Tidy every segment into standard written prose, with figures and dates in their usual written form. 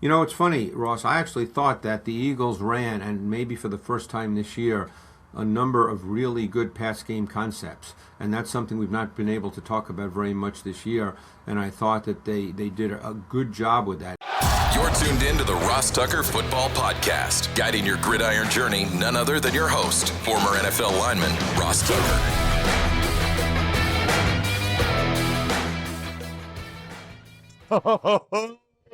You know, it's funny, Ross. I actually thought that the Eagles ran, and maybe for the first time this year, a number of really good pass game concepts. And that's something we've not been able to talk about very much this year. And I thought that they did a good job with that. You're tuned in to the Ross Tucker Football Podcast, guiding your gridiron journey, none other than your host, former NFL lineman, Ross Tucker.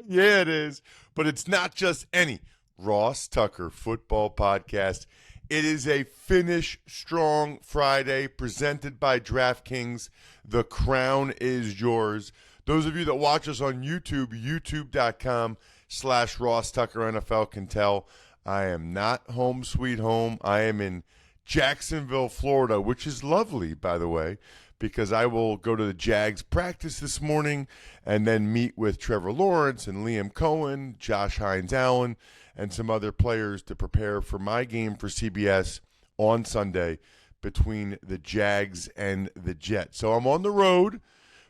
Yeah, it is. But it's not just any Ross Tucker Football Podcast. It is a Finish Strong Friday presented by DraftKings. The crown is yours. Those of you that watch us on YouTube, youtube.com/Ross Tucker NFL can tell I am not home sweet home. I am in Jacksonville, Florida, which is lovely, by the way, because I will go to the Jags practice this morning and then meet with Trevor Lawrence and Liam Cohen, Josh Hines-Allen, and some other players to prepare for my game for CBS on Sunday between the Jags and the Jets. So I'm on the road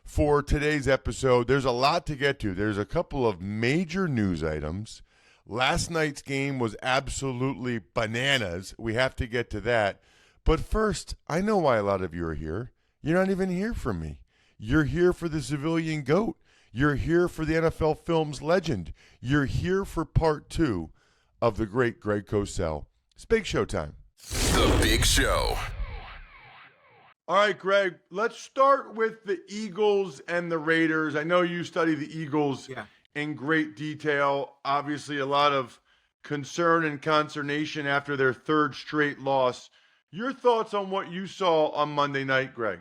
for today's episode. There's a lot to get to. There's a couple of major news items. Last night's game was absolutely bananas. We have to get to that. But first, I know why a lot of you are here. You're not even here for me. You're here for the civilian GOAT. You're here for the NFL Films legend. You're here for part 2 of the great Greg Cosell. It's Big Show time. The Big Show. All right, Greg, let's start with the Eagles and the Raiders. I know you study the Eagles in great detail. Obviously, a lot of concern and consternation after their third straight loss. Your thoughts on what you saw on Monday night, Greg?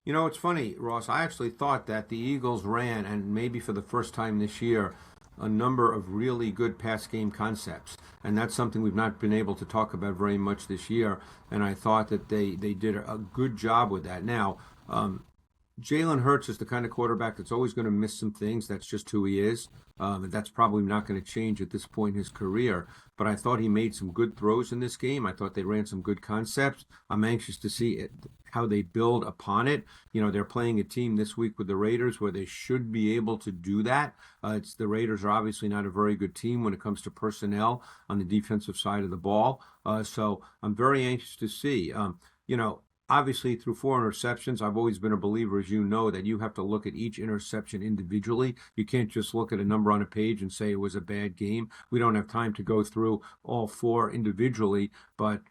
You know, it's funny, Ross. I actually thought that the Eagles ran, and maybe for the first time this year, a number of really good pass game concepts. And that's something we've not been able to talk about very much this year. And I thought that they did a good job with that. Now, Jalen Hurts is the kind of quarterback that's always going to miss some things. That's just who he is. And that's probably not going to change at this point in his career. But I thought he made some good throws in this game. I thought they ran some good concepts. I'm anxious to see how they build upon it. You know, they're playing a team this week with the Raiders where they should be able to do that. The Raiders are obviously not a very good team when it comes to personnel on the defensive side of the ball. So I'm very anxious to see. Obviously, through 4 interceptions, I've always been a believer, as you know, that you have to look at each interception individually. You can't just look at a number on a page and say it was a bad game. We don't have time to go through all 4 individually. But,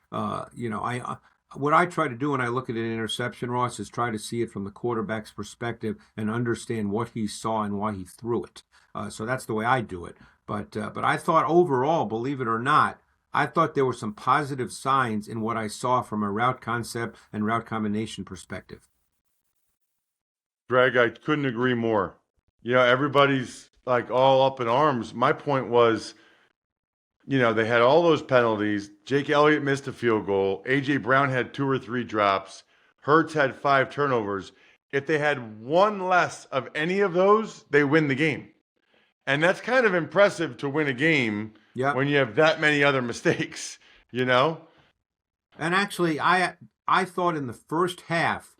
what I try to do when I look at an interception, Ross, is try to see it from the quarterback's perspective and understand what he saw and why he threw it. So that's the way I do it. But I thought overall, believe it or not, I thought there were some positive signs in what I saw from a route concept and route combination perspective. Greg, I couldn't agree more. You know, everybody's like all up in arms. My point was, they had all those penalties. Jake Elliott missed a field goal. A.J. Brown had 2 or 3 drops. Hurts had 5 turnovers. If they had one less of any of those, they win the game. And that's kind of impressive to win a game when you have that many other mistakes, And actually, I thought in the first half,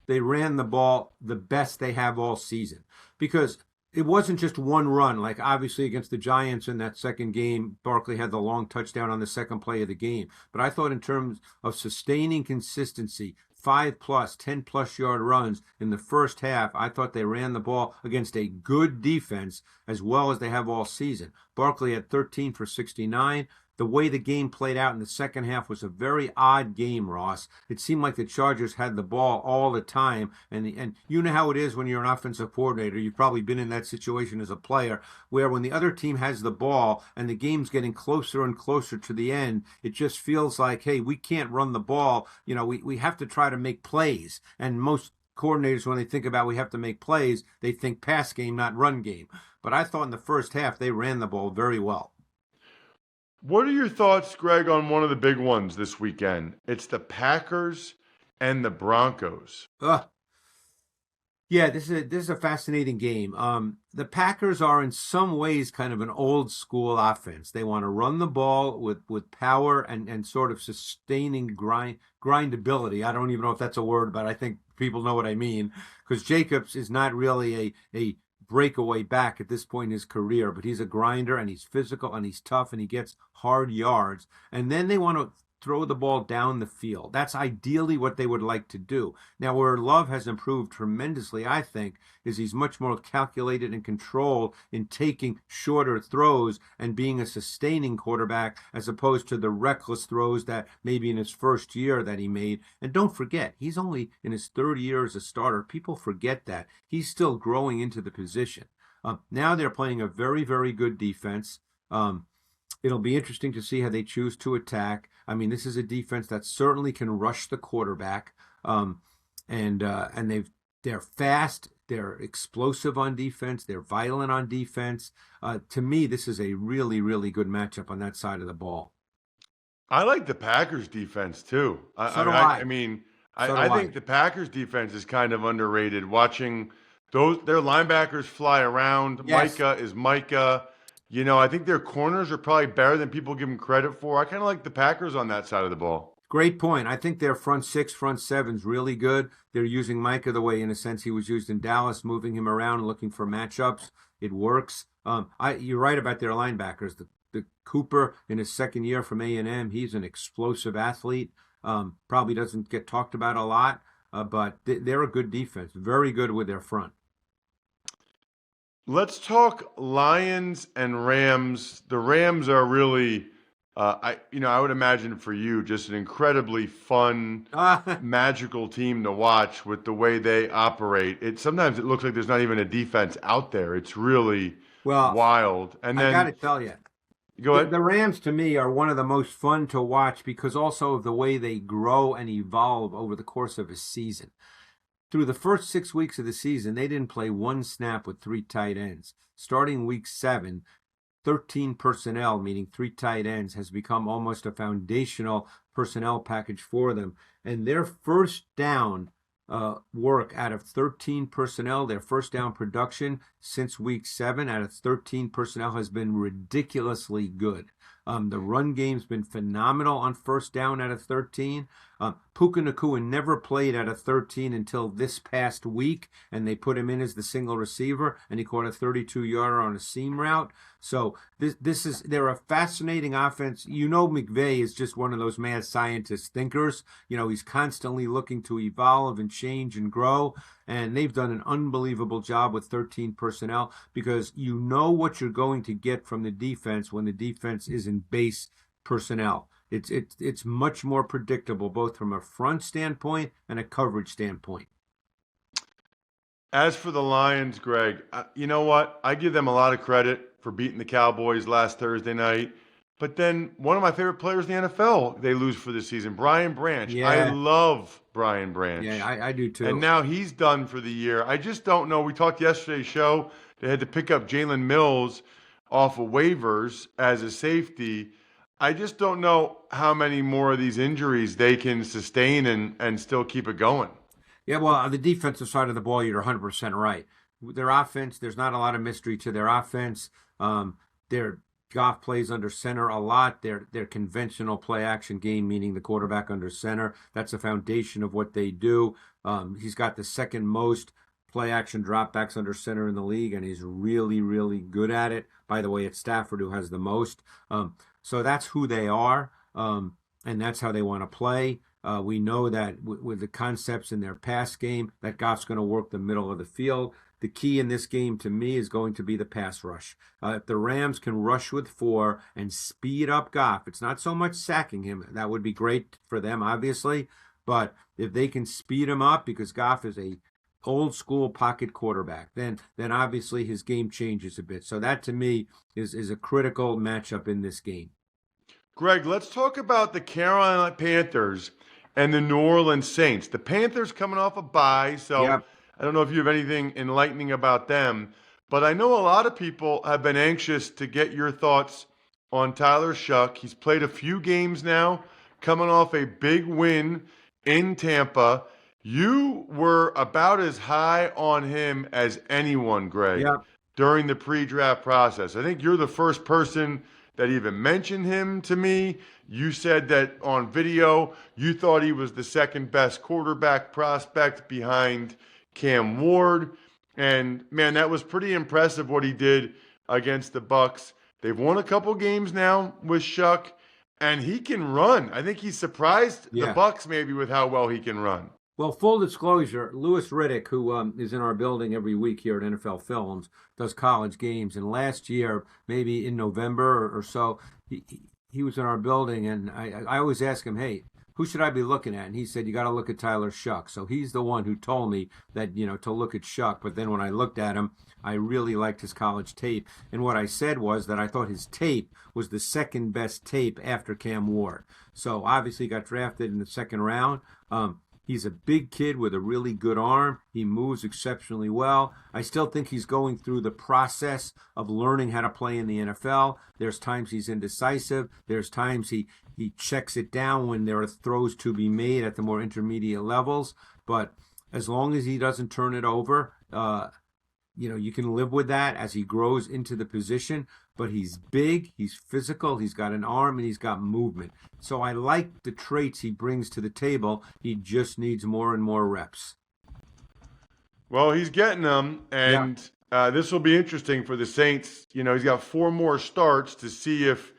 they ran the ball the best they have all season. Because it wasn't just one run. Like, obviously, against the Giants in that second game, Barkley had the long touchdown on the second play of the game. But I thought in terms of sustaining consistency, 5+, 10+ yard runs in the first half, I thought they ran the ball against a good defense as well as they have all season. Barkley had 13 for 69. The way the game played out in the second half was a very odd game, Ross. It seemed like the Chargers had the ball all the time. And you know how it is when you're an offensive coordinator. You've probably been in that situation as a player where when the other team has the ball and the game's getting closer and closer to the end, it just feels like, hey, we can't run the ball. We have to try to make plays. And most coordinators, when they think about we have to make plays, they think pass game, not run game. But I thought in the first half they ran the ball very well. What are your thoughts, Greg, on one of the big ones this weekend? It's the Packers and the Broncos. Yeah, this is a fascinating game. The Packers are in some ways kind of an old school offense. They want to run the ball with power and sort of sustaining grindability. I don't even know if that's a word, but I think people know what I mean. Because Jacobs is not really a breakaway back at this point in his career, but he's a grinder and he's physical and he's tough and he gets hard yards. And then they want to throw the ball down the field. That's ideally what they would like to do. Now, where Love has improved tremendously, I think, is he's much more calculated and controlled in taking shorter throws and being a sustaining quarterback as opposed to the reckless throws that maybe in his first year that he made. And don't forget, he's only in his third year as a starter. People forget that. He's still growing into the position. Now they're playing a very, very good defense. It'll be interesting to see how they choose to attack. I mean, this is a defense that certainly can rush the quarterback, and they're fast, they're explosive on defense, they're violent on defense. To me, this is a really, really good matchup on that side of the ball. I like the Packers defense too. So do I. I think the Packers defense is kind of underrated. Watching their linebackers fly around. Yes. Micah is Micah. You know, I think their corners are probably better than people give them credit for. I kind of like the Packers on that side of the ball. Great point. I think their front six, front seven's really good. They're using Micah the way, in a sense, he was used in Dallas, moving him around and looking for matchups. It works. You're right about their linebackers. The Cooper in his second year from A&M, he's an explosive athlete. Probably doesn't get talked about a lot, but they're a good defense. Very good with their front. Let's talk Lions and Rams. The Rams are really, I would imagine for you, just an incredibly fun, magical team to watch with the way they operate. Sometimes it looks like there's not even a defense out there. It's really wild. And then I got to tell you, go ahead. The Rams to me are one of the most fun to watch because also of the way they grow and evolve over the course of a season. Through the first 6 weeks of the season, they didn't play one snap with three tight ends. Starting week 7, 13 personnel, meaning three tight ends, has become almost a foundational personnel package for them. And their first down work out of 13 personnel, their first down production since week 7 out of 13 personnel has been ridiculously good. The run game's been phenomenal on first down out of 13. Puka Nacua never played out of 13 until this past week, and they put him in as the single receiver, and he caught a 32-yarder on a seam route. So they're a fascinating offense. You know, McVay is just one of those mad scientist thinkers. You know, he's constantly looking to evolve and change and grow, and they've done an unbelievable job with 13 personnel because you know what you're going to get from the defense when the defense is in base personnel. It's much more predictable, both from a front standpoint and a coverage standpoint. As for the Lions, Greg, you know what? I give them a lot of credit for beating the Cowboys last Thursday night. But then one of my favorite players in the NFL, they lose for the season, Brian Branch. Yeah. I love Brian Branch. Yeah, I do too. And now he's done for the year. I just don't know. We talked yesterday's show. They had to pick up Jalen Mills off of waivers as a safety. I just don't know how many more of these injuries they can sustain and still keep it going. Yeah, well, on the defensive side of the ball, you're 100% right. Their offense, there's not a lot of mystery to their offense. Their Goff plays under center a lot. Their conventional play-action game, meaning the quarterback under center, that's a foundation of what they do. He's got the second most play-action dropbacks under center in the league, and he's really, really good at it. By the way, it's Stafford who has the most. So that's who they are, and that's how they want to play. We know that with the concepts in their pass game, that Goff's going to work the middle of the field. The key in this game, to me, is going to be the pass rush. If the Rams can rush with 4 and speed up Goff, it's not so much sacking him. That would be great for them, obviously. But if they can speed him up, because Goff is a old-school pocket quarterback, then obviously his game changes a bit. So that, to me, is a critical matchup in this game. Greg, let's talk about the Carolina Panthers and the New Orleans Saints. The Panthers coming off a bye, so Yep. I don't know if you have anything enlightening about them, but I know a lot of people have been anxious to get your thoughts on Tyler Shuck. He's played a few games now, coming off a big win in Tampa. You were about as high on him as anyone, Greg, Yep. during the pre-draft process. I think you're the first person that even mentioned him to me. You said that on video, you thought he was the second best quarterback prospect behind Cam Ward. And man, that was pretty impressive what he did against the Bucks. They've won a couple games now with Shuck, and he can run. I think he surprised the Yeah. Bucks maybe with how well he can run. Well, full disclosure, Louis Riddick, who is in our building every week here at NFL Films, does college games. And last year, maybe in November or so, he was in our building, and I always ask him, hey, who should I be looking at? And he said, you got to look at Tyler Shuck. So he's the one who told me that, to look at Shuck. But then when I looked at him, I really liked his college tape. And what I said was that I thought his tape was the second best tape after Cam Ward. So obviously he got drafted in the second round. He's a big kid with a really good arm. He moves exceptionally well. I still think he's going through the process of learning how to play in the NFL. There's times he's indecisive. There's times he checks it down when there are throws to be made at the more intermediate levels. But as long as he doesn't turn it over, you can live with that as he grows into the position. But he's big, he's physical, he's got an arm, and he's got movement. So I like the traits he brings to the table. He just needs more and more reps. Well, he's getting them, and this will be interesting for the Saints. He's got 4 more starts to see if,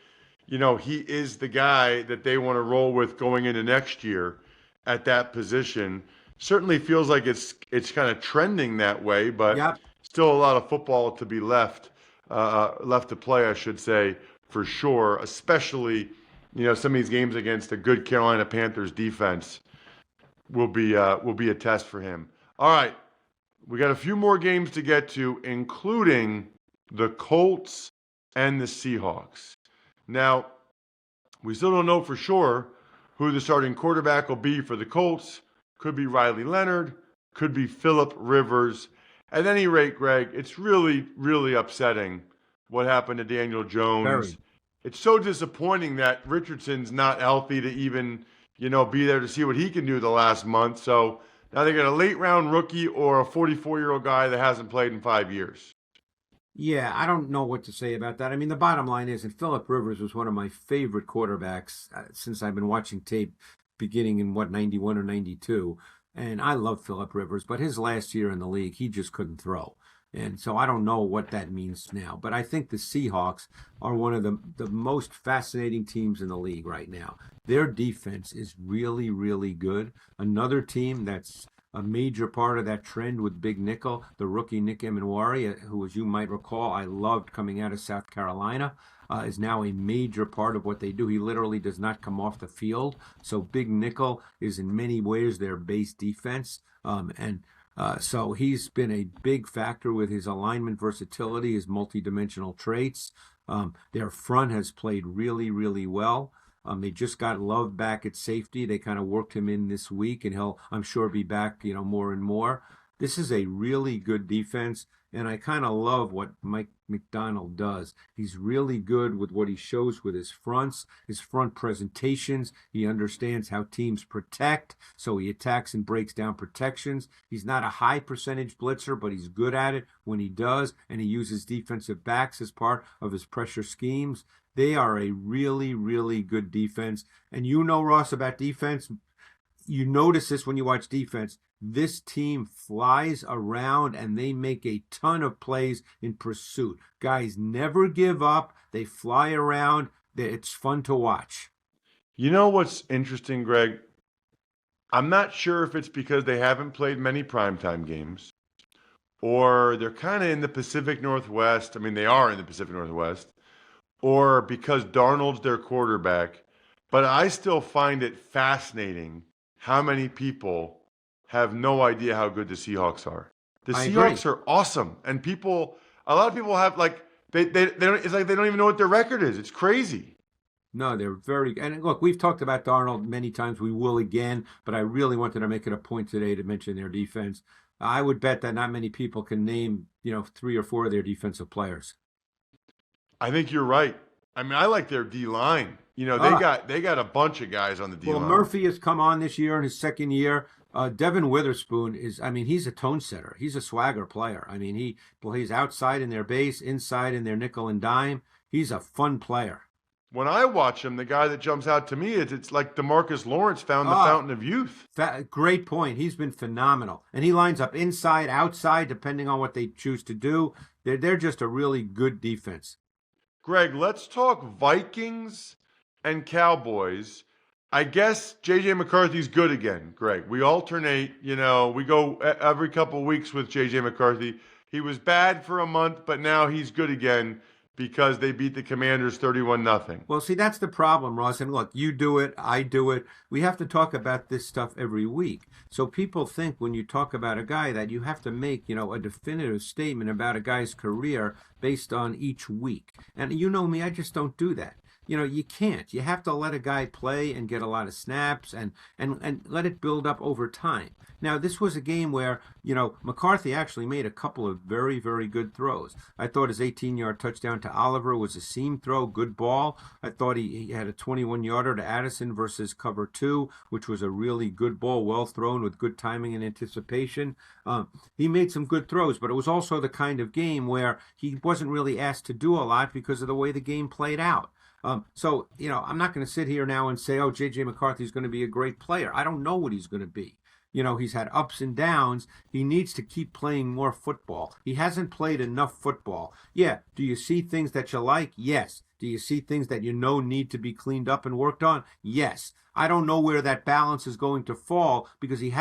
he is the guy that they want to roll with going into next year at that position. Certainly feels like it's kind of trending that way, but still a lot of football to be left to play, I should say, for sure, especially, some of these games against a good Carolina Panthers defense will be a test for him. All right, we got a few more games to get to, including the Colts and the Seahawks. Now, we still don't know for sure who the starting quarterback will be for the Colts. Could be Riley Leonard, could be Phillip Rivers. At any rate, Greg, it's really, really upsetting what happened to Daniel Jones. Very. It's so disappointing that Richardson's not healthy to even, be there to see what he can do the last month. So now they got a late-round rookie or a 44-year-old guy that hasn't played in 5 years. Yeah, I don't know what to say about that. I mean, the bottom line is, and Phillip Rivers was one of my favorite quarterbacks since I've been watching tape beginning in, 91 or 92. And I love Phillip Rivers, but his last year in the league, he just couldn't throw. And so I don't know what that means now. But I think the Seahawks are one of the most fascinating teams in the league right now. Their defense is really, really good. Another team that's a major part of that trend with Big Nickel, the rookie Nick Emenwari, who, as you might recall, I loved coming out of South Carolina, is now a major part of what they do. He literally does not come off the field. So Big Nickel is in many ways their base defense. So he's been a big factor with his alignment versatility, his multidimensional traits. Their front has played really, really well. They just got Love back at safety. They kind of worked him in this week, and he'll, I'm sure, be back, more and more. This is a really good defense, and I kind of love what Mike McDonald does. He's really good with what he shows with his fronts, his front presentations. He understands how teams protect, so he attacks and breaks down protections. He's not a high percentage blitzer, but he's good at it when he does, and he uses defensive backs as part of his pressure schemes. They are a really, really good defense. And Ross, about defense, you notice this when you watch defense. This team flies around and they make a ton of plays in pursuit. Guys never give up. They fly around. It's fun to watch. You know what's interesting, Greg? I'm not sure if it's because they haven't played many primetime games or they're kind of in the Pacific Northwest. I mean, they are in the Pacific Northwest. Or because Darnold's their quarterback. But I still find it fascinating how many people have no idea how good the Seahawks are. The Seahawks are awesome. And a lot of people have they don't, it's like they don't even know what their record is. It's crazy. No, they're very, and look, we've talked about Darnold many times. We will again, but I really wanted to make it a point today to mention their defense. I would bet that not many people can name, 3 or 4 of their defensive players. I think you're right. I mean, I like their D-line. They got a bunch of guys on the D-line. Well, Murphy has come on this year in his second year. Devin Witherspoon he's a tone setter. He's a swagger player. I mean, he plays outside in their base, inside in their nickel and dime. He's a fun player. when I watch him, the guy that jumps out to me is it's like DeMarcus Lawrence found the fountain of youth. Great point. He's been phenomenal. And he lines up inside, outside, depending on what they choose to do. They're just a really good defense. Greg, let's talk Vikings and Cowboys. I guess J.J. McCarthy's good again, Greg. We alternate, we go every couple weeks with J.J. McCarthy. He was bad for a month, but now he's good again because they beat the Commanders 31-0. Well, see, that's the problem, Ross. And look, you do it, I do it. We have to talk about this stuff every week. So people think when you talk about a guy that you have to make, a definitive statement about a guy's career based on each week. And you know me, I just don't do that. You can't. You have to let a guy play and get a lot of snaps and let it build up over time. Now, this was a game where, McCarthy actually made a couple of very, very good throws. I thought his 18-yard touchdown to Oliver was a seam throw, good ball. I thought he had a 21-yarder to Addison versus cover 2, which was a really good ball, well thrown with good timing and anticipation. He made some good throws, but it was also the kind of game where he wasn't really asked to do a lot because of the way the game played out. So, I'm not going to sit here now and say, J.J. McCarthy is going to be a great player. I don't know what he's going to be. He's had ups and downs. He needs to keep playing more football. He hasn't played enough football. Yeah. Do you see things that you like? Yes. Do you see things that need to be cleaned up and worked on? Yes. I don't know where that balance is going to fall because he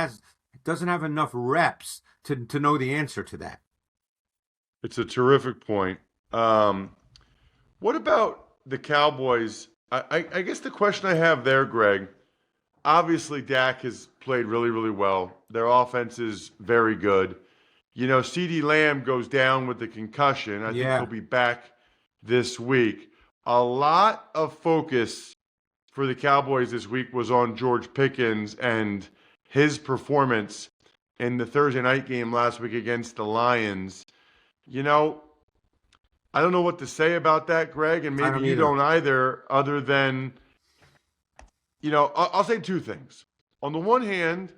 doesn't have enough reps to know the answer to that. It's a terrific point. What about the Cowboys? I guess the question I have there, Greg, obviously Dak has played really, really well. Their offense is very good. CeeDee Lamb goes down with the concussion. I think he'll be back this week. A lot of focus for the Cowboys this week was on George Pickens and his performance in the Thursday night game last week against the Lions. I don't know what to say about that, Greg, and maybe you don't either, other than, I'll say two things. On the one hand,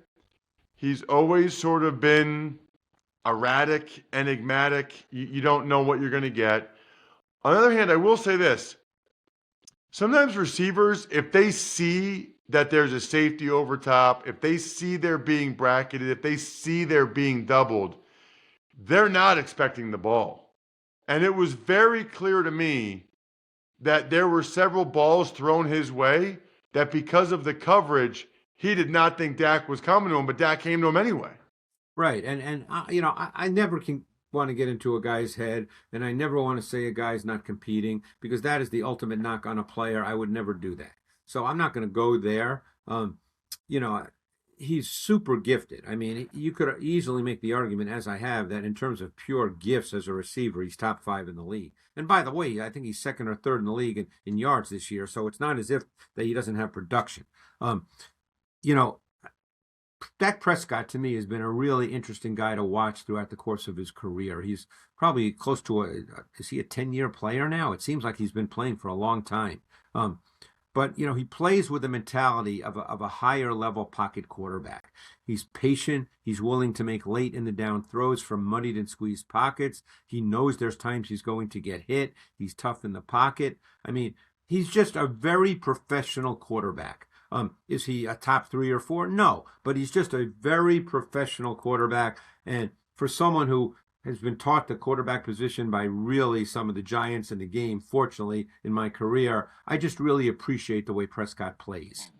he's always sort of been erratic, enigmatic. You don't know what you're going to get. On the other hand, I will say this. Sometimes receivers, if they see that there's a safety over top, if they see they're being bracketed, if they see they're being doubled, they're not expecting the ball. And it was very clear to me that there were several balls thrown his way that because of the coverage, he did not think Dak was coming to him, but Dak came to him anyway. Right. And I never want to get into a guy's head, and I never want to say a guy's not competing because that is the ultimate knock on a player. I would never do that. So I'm not going to go there. He's super gifted. I mean, you could easily make the argument, as I have, that in terms of pure gifts as a receiver, he's top 5 in the league. And by the way, I think he's second or third in the league in yards this year, so it's not as if that he doesn't have production. Dak Prescott, to me, has been a really interesting guy to watch throughout the course of his career. He's probably close to is he a 10-year player now? It seems like he's been playing for a long time. But, he plays with the mentality of a higher level pocket quarterback. He's patient. He's willing to make late in the down throws from muddied and squeezed pockets. He knows there's times he's going to get hit. He's tough in the pocket. I mean, he's just a very professional quarterback. Is he a top 3 or 4? No, but he's just a very professional quarterback. And for someone who has been taught the quarterback position by really some of the giants in the game, fortunately, in my career, I just really appreciate the way Prescott plays.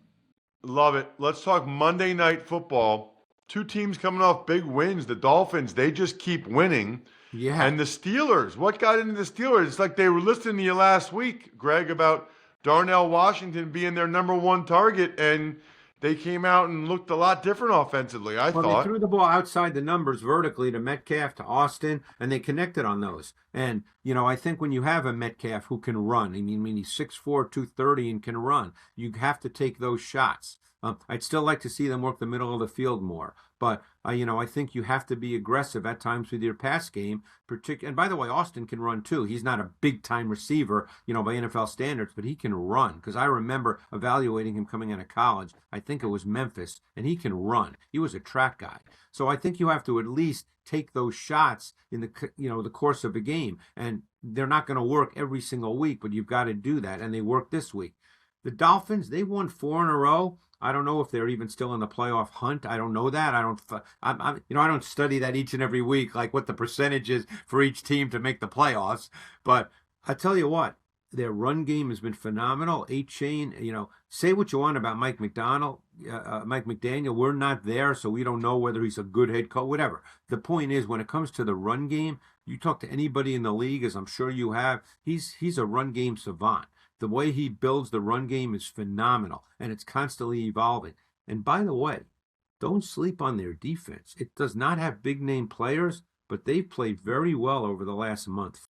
Love it. Let's talk Monday Night Football. Two teams coming off big wins. The Dolphins, they just keep winning. Yeah. And the Steelers, what got into the Steelers? It's like they were listening to you last week, Greg, about Darnell Washington being their number 1 target, and they came out and looked a lot different offensively, I thought. They threw the ball outside the numbers vertically to Metcalf, to Austin, and they connected on those. And, I think when you have a Metcalf who can run, I mean he's 6'4", 230 and can run, you have to take those shots. I'd still like to see them work the middle of the field more. But I think you have to be aggressive at times with your pass game. And by the way, Austin can run too. He's not a big time receiver, by NFL standards, but he can run. Because I remember evaluating him coming out of college. I think it was Memphis, and he can run. He was a track guy. So I think you have to at least take those shots in the course of a game. And they're not going to work every single week, but you've got to do that. And they worked this week. The Dolphins, they won 4 in a row. I don't know if they're even still in the playoff hunt. I don't know that. I don't study that each and every week, like what the percentage is for each team to make the playoffs. But I tell you what, their run game has been phenomenal. A-Chain, say what you want about Mike McDaniel. We're not there, so we don't know whether he's a good head coach, whatever. The point is, when it comes to the run game, you talk to anybody in the league, as I'm sure you have, he's a run game savant. The way he builds the run game is phenomenal, and it's constantly evolving. And by the way, don't sleep on their defense. It does not have big-name players, but they've played very well over the last month.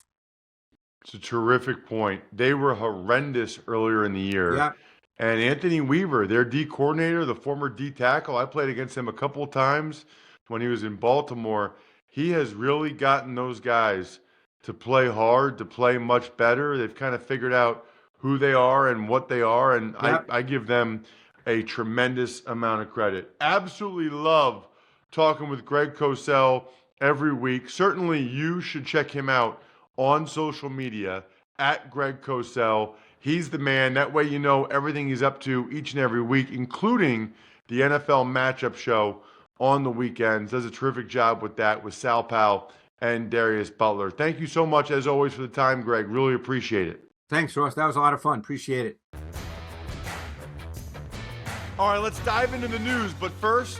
It's a terrific point. They were horrendous earlier in the year. Yeah. And Anthony Weaver, their D coordinator, the former D tackle, I played against him a couple of times when he was in Baltimore. He has really gotten those guys to play hard, to play much better. They've kind of figured out who they are and what they are, and Yep. I give them a tremendous amount of credit. Absolutely love talking with Greg Cosell every week. Certainly you should check him out on social media at Greg Cosell. He's the man. That way you know everything he's up to each and every week, including the NFL matchup show on the weekends. Does a terrific job with that with Sal Powell and Darius Butler. Thank you so much, as always, for the time, Greg. Really appreciate it. Thanks, Ross. That was a lot of fun. Appreciate it. All right, let's dive into the news. But first,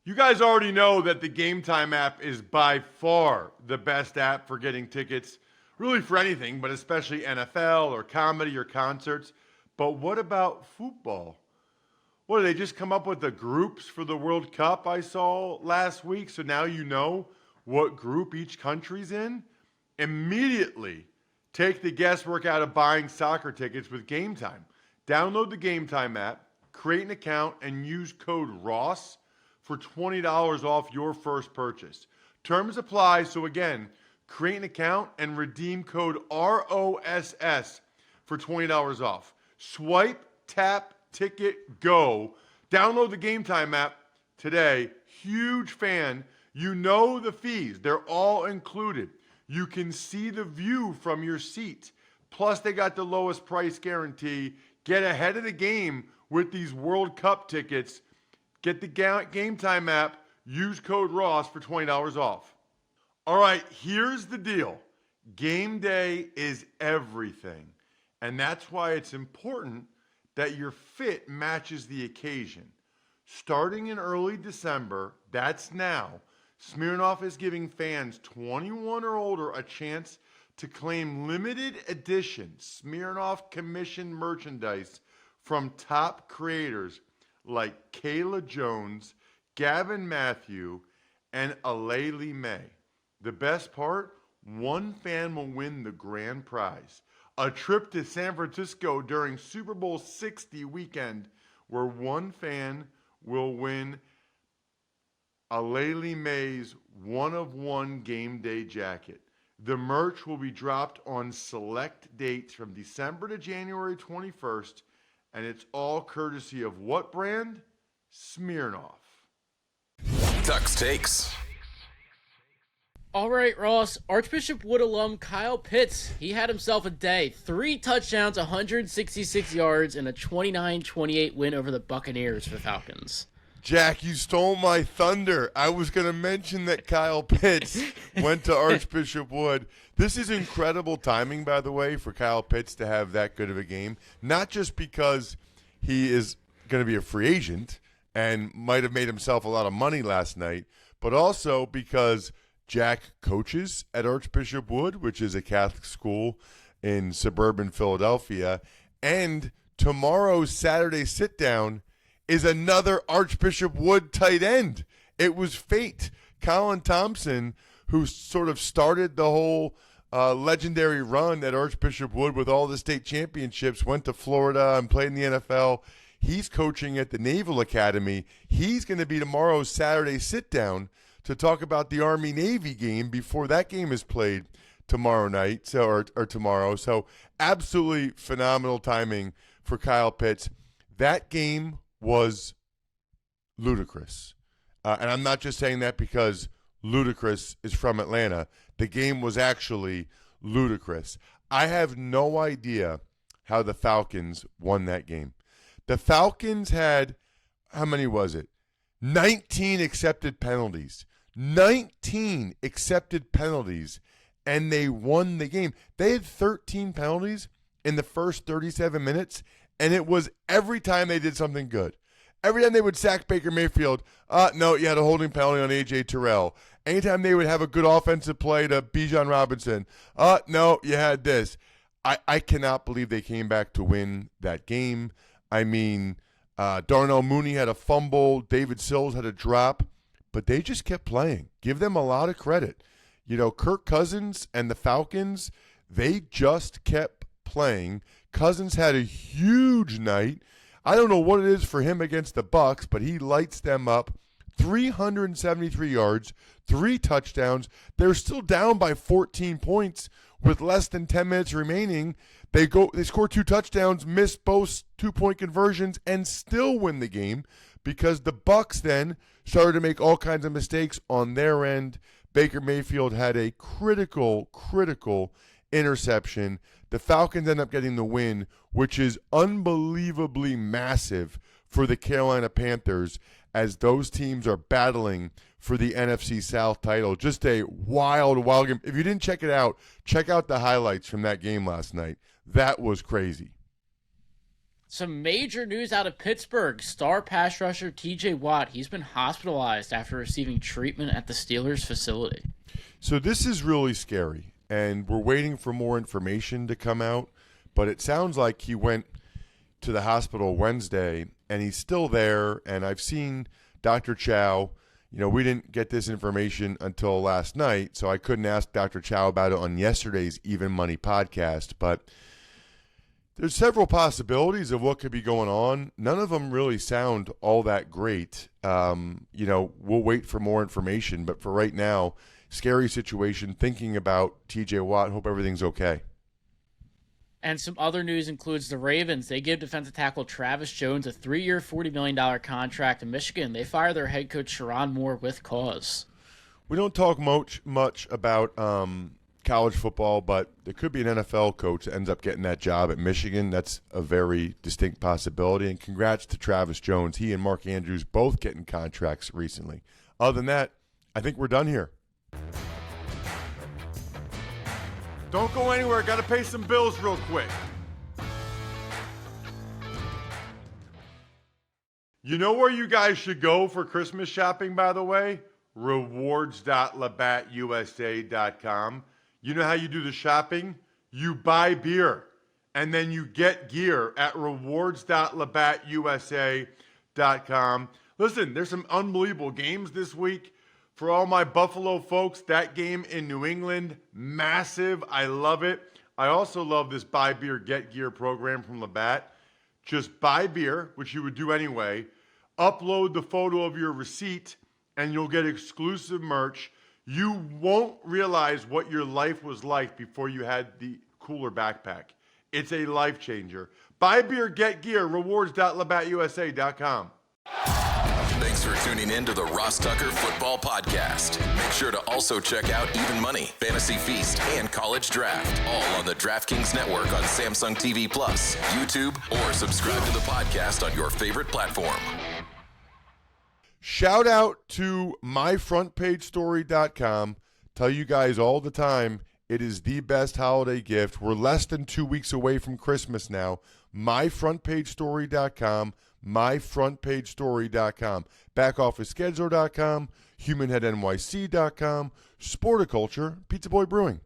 you guys already know that the Game Time app is by far the best app for getting tickets, really for anything, but especially NFL or comedy or concerts. But what about football? What, did they just come up with the groups for the World Cup I saw last week? So now you know what group each country's in? Immediately take the guesswork out of buying soccer tickets with Game Time. Download the Game Time app, create an account, and use code ROSS for $20 off your first purchase. Terms apply, so again, create an account and redeem code ROSS for $20 off. Swipe, tap, ticket, go. Download the Game Time app today. Huge fan. You know the fees. They're all included. You can see the view from your seat. Plus, they got the lowest price guarantee. Get ahead of the game with these World Cup tickets. Get the Game Time app. Use code ROSS for $20 off. All right, here's the deal. Game day is everything. And that's why it's important that your fit matches the occasion. Starting in early December, that's now, Smirnoff is giving fans 21 or older a chance to claim limited edition Smirnoff commissioned merchandise from top creators like Kayla Jones, Gavin Matthew, and Alayli May. The best part, one fan will win the grand prize. A trip to San Francisco during Super Bowl 60 weekend, where one fan will win Alayli May's one-of-one game day jacket. The merch will be dropped on select dates from December to January 21st, and it's all courtesy of what brand? Smirnoff. Tuck's Takes. All right, Ross. Archbishop Wood alum Kyle Pitts, he had himself a day. 3 touchdowns, 166 yards, and a 29-28 win over the Buccaneers for the Falcons. Jack, you stole my thunder. I was going to mention that Kyle Pitts went to Archbishop Wood. This is incredible timing, by the way, for Kyle Pitts to have that good of a game. Not just because he is going to be a free agent and might have made himself a lot of money last night, but also because Jack coaches at Archbishop Wood, which is a Catholic school in suburban Philadelphia, and tomorrow's Saturday sit-down is another Archbishop Wood tight end. It was fate. Colin Thompson, who sort of started the whole legendary run at Archbishop Wood with all the state championships, went to Florida and played in the NFL. He's coaching at the Naval Academy. He's going to be tomorrow's Saturday sit-down to talk about the Army-Navy game before that game is played tomorrow night, or tomorrow. So absolutely phenomenal timing for Kyle Pitts. That game was ludicrous. And I'm not just saying that because Ludacris is from Atlanta. The game was actually ludicrous. I have no idea how the Falcons won that game. The Falcons had, how many was it? 19 accepted penalties. 19 accepted penalties, and they won the game. They had 13 penalties in the first 37 minutes, and it was every time they did something good. Every time they would sack Baker Mayfield, no, you had a holding penalty on A.J. Terrell. Anytime they would have a good offensive play to Bijan Robinson, no, you had this. I cannot believe they came back to win that game. I mean, Darnell Mooney had a fumble. David Sills had a drop. But they just kept playing. Give them a lot of credit. You know, Kirk Cousins and the Falcons, they just kept playing. Cousins had a huge night. I don't know what it is for him against the Bucs, but he lights them up. 373 yards, 3 touchdowns. They're still down by 14 points with less than 10 minutes remaining. They score 2 touchdowns, miss both 2-point conversions, and still win the game because the Bucs then started to make all kinds of mistakes on their end. Baker Mayfield had a critical interception. The Falcons end up getting the win, which is unbelievably massive for the Carolina Panthers as those teams are battling for the NFC South title. Just a wild game. If you didn't check it out, check out the highlights from that game last night. That was crazy. Some major news out of Pittsburgh. Star pass rusher TJ Watt, he's been hospitalized after receiving treatment at the Steelers facility. So this is really scary, and we're waiting for more information to come out, but it sounds like he went to the hospital Wednesday, and he's still there, and I've seen Dr. Chow. You know, we didn't get this information until last night, so I couldn't ask Dr. Chow about it on yesterday's Even Money podcast, but there's several possibilities of what could be going on. None of them really sound all that great. You know, we'll wait for more information. But for right now, scary situation. Thinking about TJ Watt. Hope everything's okay. And some other news includes the Ravens. They give defensive tackle Travis Jones a 3-year, $40 million contract in Michigan. They fire their head coach Sharon Moore with cause. We don't talk much about college football, but there could be an NFL coach that ends up getting that job at Michigan. That's a very distinct possibility. And congrats to Travis Jones. He and Mark Andrews both getting contracts recently. Other than that, I think we're done here. Don't go anywhere. Got to pay some bills real quick. You know where you guys should go for Christmas shopping, by the way? Rewards.labattusa.com. You know how you do the shopping? You buy beer, and then you get gear at rewards.labattusa.com. Listen, there's some unbelievable games this week. For all my Buffalo folks, that game in New England, massive. I love it. I also love this buy beer, get gear program from Labatt. Just buy beer, which you would do anyway, upload the photo of your receipt, and you'll get exclusive merch. You won't realize what your life was like before you had the cooler backpack. It's a life changer. Buy beer, get gear, rewards.labattusa.com. Thanks for tuning in to the Ross Tucker Football Podcast. Make sure to also check out Even Money, Fantasy Feast, and College Draft, all on the DraftKings Network on Samsung TV Plus, YouTube, or subscribe to the podcast on your favorite platform. Shout out to myfrontpagestory.com. Tell you guys all the time, it is the best holiday gift. We're less than 2 weeks away from Christmas now. Myfrontpagestory.com, myfrontpagestory.com, backofficescheduler.com, humanheadnyc.com, Sporticulture, Pizza Boy Brewing.